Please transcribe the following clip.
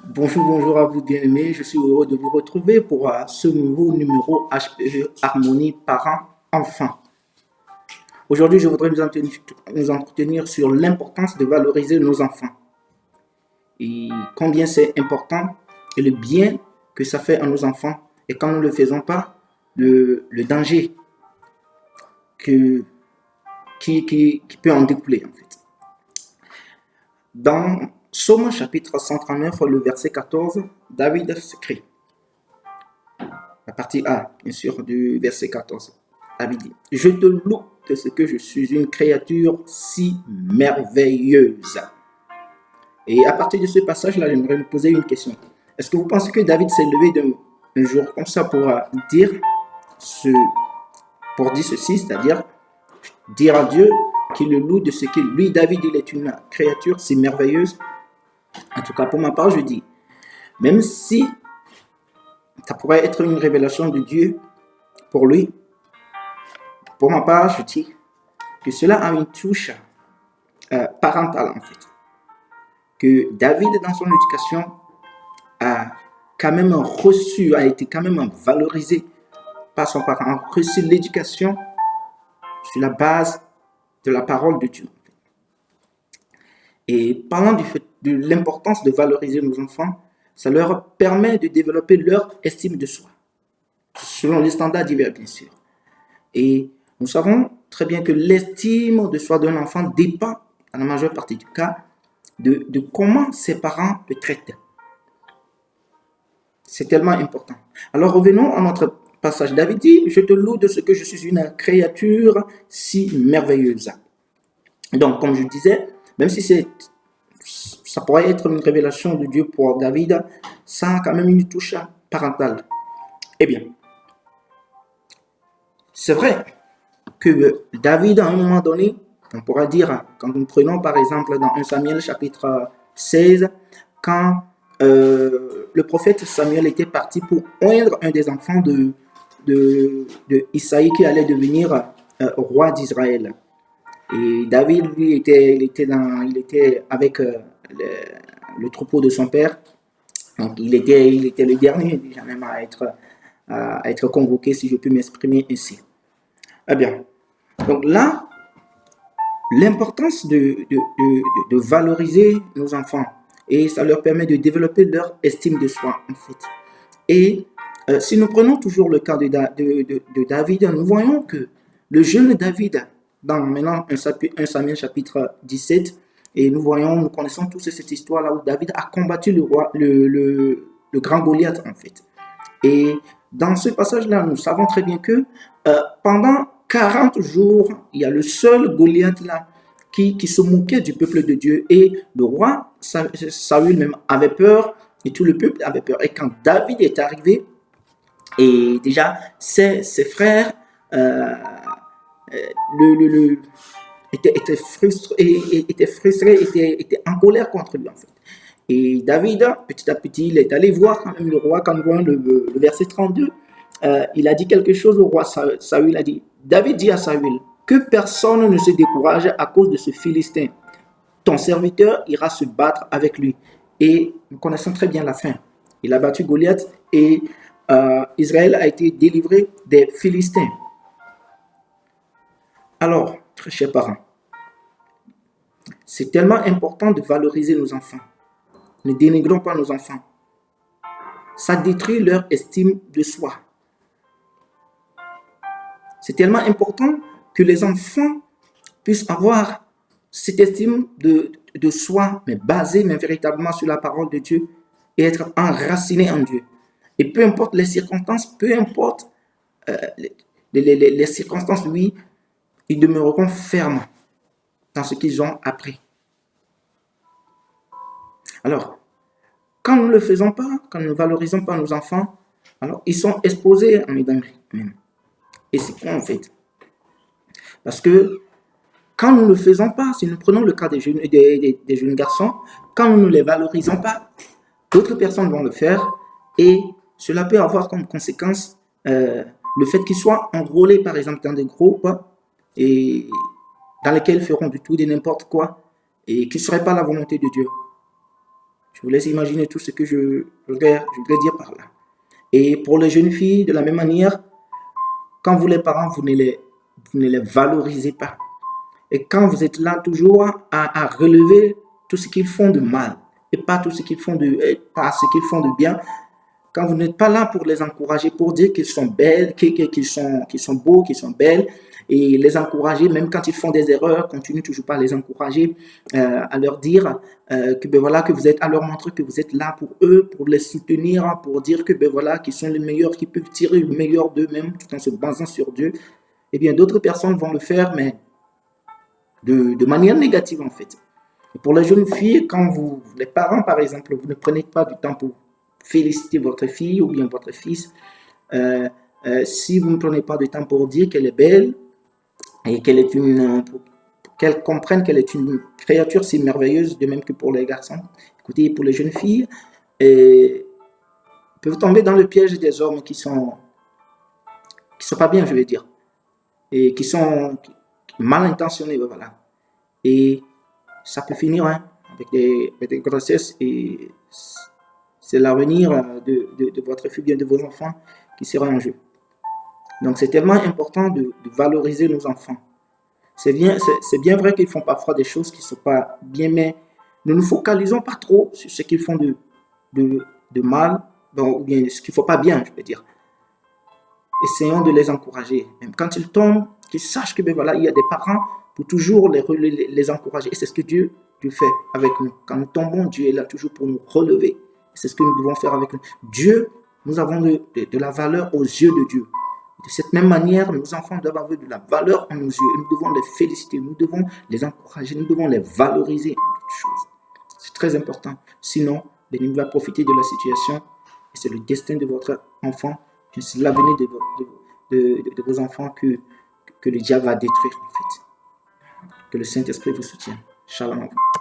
Bonjour, bonjour à vous bien-aimés. Je suis heureux de vous retrouver pour ce nouveau numéro HPE Harmonie Parents-Enfants. Aujourd'hui, je voudrais nous entretenir sur l'importance de valoriser nos enfants et combien c'est important et le bien que ça fait à nos enfants et quand nous ne le faisons pas, le danger que, qui peut en découler en fait. Dans Psaume chapitre 139, le verset 14, David s'écrit, la partie A, bien sûr, du verset 14. David dit, je te loue de ce que je suis une créature si merveilleuse. Et à partir de ce passage-là, j'aimerais vous poser une question. Est-ce que vous pensez que David s'est levé un jour comme ça pour dire, ceci, c'est-à-dire dire à Dieu qu'il le loue de ce qu'il, lui, David, il est une créature si merveilleuse. En tout cas, pour ma part, je dis, même si ça pourrait être une révélation de Dieu pour lui, pour ma part, je dis que cela a une touche parentale en fait. Que David, dans son éducation, a quand même reçu, a été quand même valorisé par son parent, a reçu l'éducation sur la base de la parole de Dieu. Et parlant de l'importance de valoriser nos enfants, ça leur permet de développer leur estime de soi, selon les standards divers bien sûr. Et nous savons très bien que l'estime de soi d'un enfant dépend, dans la majeure partie du cas, de comment ses parents le traitent. C'est tellement important. Alors revenons à notre passage. David dit, je te loue de ce que je suis une créature si merveilleuse. Donc, comme je disais, même si ça pourrait être une révélation de Dieu pour David, ça a quand même une touche parentale. Eh bien, c'est vrai que David, à un moment donné, on pourra dire, quand nous prenons par exemple dans 1 Samuel chapitre 16, quand le prophète Samuel était parti pour oindre un des enfants de Isaïe qui allait devenir roi d'Israël. Et David, lui, il était avec le troupeau de son père. Donc, il était le dernier déjà même à être convoqué, si je peux m'exprimer ainsi. Eh bien, donc là, l'importance de valoriser nos enfants et ça leur permet de développer leur estime de soi en fait. Et si nous prenons toujours le cas de David, nous voyons que le jeune David, dans maintenant 1 Samuel chapitre 17, et nous connaissons tous cette histoire-là où David a combattu le grand Goliath en fait. Et dans ce passage-là, nous savons très bien que pendant 40 jours, il y a le seul Goliath là qui se moquait du peuple de Dieu. Et le roi Saül même avait peur, et tout le peuple avait peur. Et quand David est arrivé, et déjà ses frères étaient frustrés, étaient en colère contre lui en fait. Et David, petit à petit, il est allé voir quand même le roi, quand nous voyons le verset 32, il a dit quelque chose au roi Saül, a dit, David dit à Saül, que personne ne se décourage à cause de ce Philistin. Ton serviteur ira se battre avec lui. Et nous connaissons très bien la fin. Il a battu Goliath et Israël a été délivré des Philistins. Alors, très chers parents, c'est tellement important de valoriser nos enfants. Ne dénigrons pas nos enfants. Ça détruit leur estime de soi. C'est tellement important que les enfants puissent avoir cette estime de soi, mais basée mais véritablement sur la parole de Dieu et être enracinés en Dieu. Et peu importe les circonstances, peu importe les circonstances, oui, ils demeureront fermes dans ce qu'ils ont appris. Alors, quand nous ne le faisons pas, quand nous ne valorisons pas nos enfants, alors ils sont exposés à une dinguerie. Et c'est quoi en fait? Parce que quand nous ne le faisons pas, si nous prenons le cas des jeunes garçons, quand nous ne les valorisons pas, d'autres personnes vont le faire et cela peut avoir comme conséquence le fait qu'ils soient enrôlés par exemple dans des groupes et dans lesquels ils feront du tout et n'importe quoi et qui ne seraient pas la volonté de Dieu. Je vous laisse imaginer tout ce que je voudrais dire par là. Et pour les jeunes filles, de la même manière, quand vous les parents, vous ne les valorisez pas. Et quand vous êtes là toujours à relever tout ce qu'ils font de mal et pas tout ce qu'ils font pas ce qu'ils font de bien, quand vous n'êtes pas là pour les encourager, pour dire qu'ils sont belles, qu'ils sont beaux, qu'ils sont belles, et les encourager, même quand ils font des erreurs, continuez toujours pas à les encourager, à leur dire que ben voilà, que vous êtes, à leur montrer que vous êtes là pour eux, pour les soutenir, pour dire que ben voilà, qu'ils sont les meilleurs, qu'ils peuvent tirer le meilleur d'eux-mêmes tout en se basant sur Dieu. Eh bien, d'autres personnes vont le faire, mais de manière négative en fait. Et pour les jeunes filles, quand les parents par exemple, vous ne prenez pas du temps pour féliciter votre fille ou bien votre fils, si vous ne prenez pas de temps pour dire qu'elle est belle et qu'elle comprenne qu'elle est une créature si merveilleuse, de même que pour les garçons. Écoutez, pour les jeunes filles, peuvent tomber dans le piège des hommes qui sont pas bien, je vais dire, et qui sont mal intentionnés, voilà. Et ça peut finir avec des grossesses, et c'est l'avenir de votre fille, bien de vos enfants qui sera en jeu. Donc c'est tellement important de valoriser nos enfants. C'est bien vrai qu'ils font parfois des choses qui ne sont pas bien, mais ne nous focalisons pas trop sur ce qu'ils font de mal, ou bien ce qu'il ne faut pas bien, je veux dire. Essayons de les encourager. Même quand ils tombent, qu'ils sachent que ben voilà, il y a des parents pour toujours les encourager. Et c'est ce que Dieu fait avec nous. Quand nous tombons, Dieu est là toujours pour nous relever. C'est ce que nous devons faire avec nous. Dieu, nous avons de la valeur aux yeux de Dieu. De cette même manière, nos enfants doivent avoir de la valeur à nos yeux. Et nous devons les féliciter, nous devons les encourager, nous devons les valoriser en toutes choses. C'est très important. Sinon, l'ennemi va profiter de la situation et c'est le destin de votre enfant, c'est l'avenir de vos enfants que le diable va détruire en fait. Que le Saint-Esprit vous soutienne. Shalom.